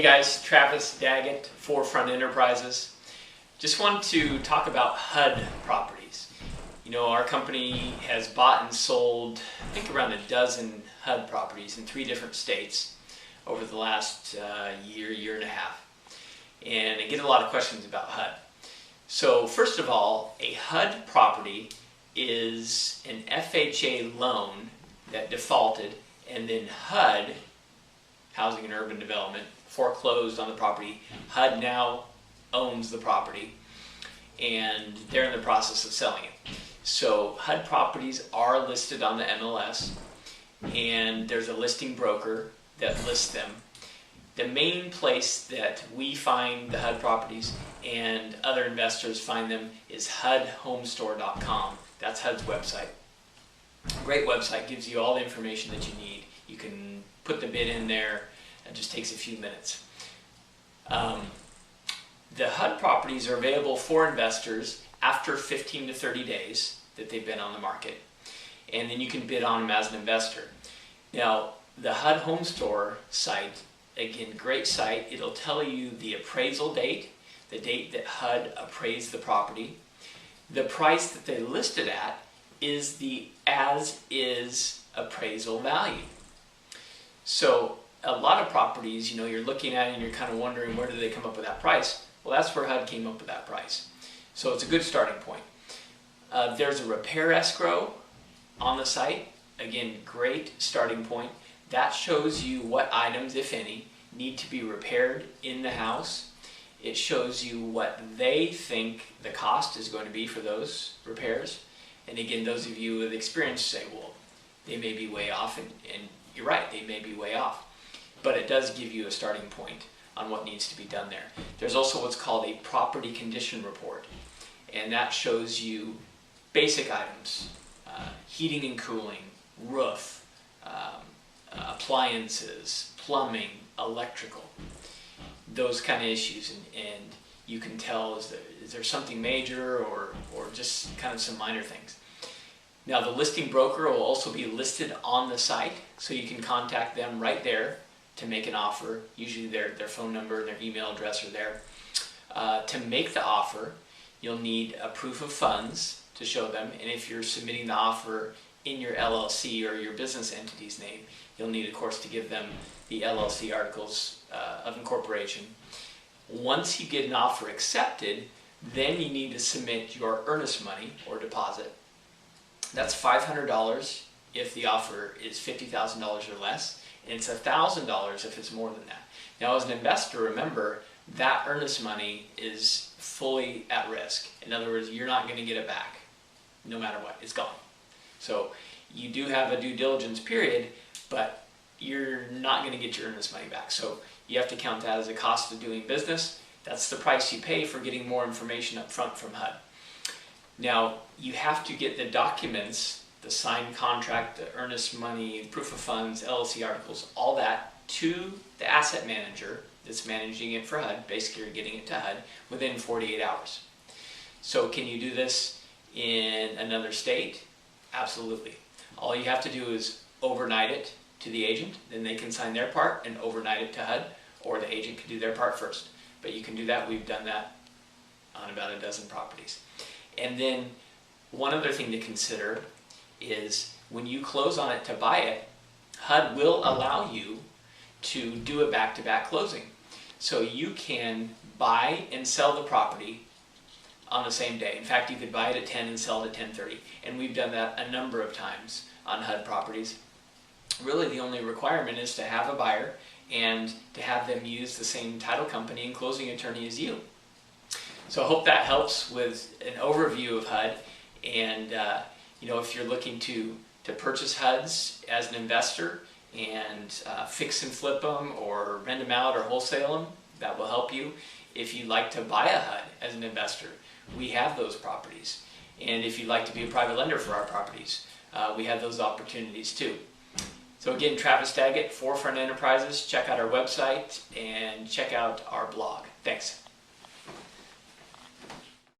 guys, Travis Daggett, Forefront Enterprises. Just want to talk about HUD properties. You know, our company has bought and sold, I think, around a dozen HUD properties in 3 different states over the last year and a half. And I get a lot of questions about HUD. So first of all, a HUD property is an FHA loan that defaulted, and then HUD, Housing and Urban Development, foreclosed on the property. HUD now owns the property, and they're in the process of selling it. So HUD properties are listed on the MLS, and there's a listing broker that lists them. The main place that we find the HUD properties and other investors find them is HUDHomestore.com. That's HUD's website. Great website, gives you all the information that you need. You can put the bid in there. It just takes a few minutes. The HUD properties are available for investors after 15 to 30 days that they've been on the market, and then you can bid on them as an investor. Now, the HUD Home Store site, again, great site. It'll tell you the appraisal date, the date that HUD appraised the property. The price that they listed at is the as-is appraisal value. So a lot of properties, you know, you're looking at it and you're kind of wondering, where did they come up with that price? Well, that's where HUD came up with that price. So it's a good starting point. There's a repair escrow on the site. Again, great starting point. That shows you what items, if any, need to be repaired in the house. It shows you what they think the cost is going to be for those repairs. And again, those of you with experience say, well, they may be way off, and you're right, they may be way off. But it does give you a starting point on what needs to be done there. There's also what's called a property condition report, and that shows you basic items, heating and cooling, roof, appliances, plumbing, electrical, those kind of issues, and you can tell, is there something major or just kind of some minor things. Now, the listing broker will also be listed on the site, so you can contact them right there to make an offer. Usually their phone number and their email address are there. To make the offer, you'll need a proof of funds to show them, and if you're submitting the offer in your LLC or your business entity's name, you'll need, of course, to give them the LLC articles of incorporation. Once you get an offer accepted, then you need to submit your earnest money or deposit. That's $500 if the offer is $50,000 or less, and it's $1,000 if it's more than that. Now, as an investor, remember, that earnest money is fully at risk. In other words, you're not going to get it back, no matter what. It's gone. So you do have a due diligence period, but you're not going to get your earnest money back. So you have to count that as a cost of doing business. That's the price you pay for getting more information up front from HUD. Now, you have to get the documents, the signed contract, the earnest money, proof of funds, LLC articles, all that to the asset manager that's managing it for HUD. Basically, you're getting it to HUD within 48 hours. So can you do this in another state? Absolutely. All you have to do is overnight it to the agent, then they can sign their part and overnight it to HUD, or the agent can do their part first. But you can do that. We've done that on about a dozen properties. And then one other thing to consider is when you close on it to buy it, HUD will allow you to do a back-to-back closing. So you can buy and sell the property on the same day. In fact, you could buy it at 10 and sell it at 10:30. And we've done that a number of times on HUD properties. Really, the only requirement is to have a buyer and to have them use the same title company and closing attorney as you. So I hope that helps with an overview of HUD. And you know, if you're looking to purchase HUDs as an investor and fix and flip them or rent them out or wholesale them, that will help you. If you'd like to buy a HUD as an investor, we have those properties. And if you'd like to be a private lender for our properties, we have those opportunities too. So again, Travis Daggett, Forefront Enterprises. Check out our website and check out our blog. Thanks.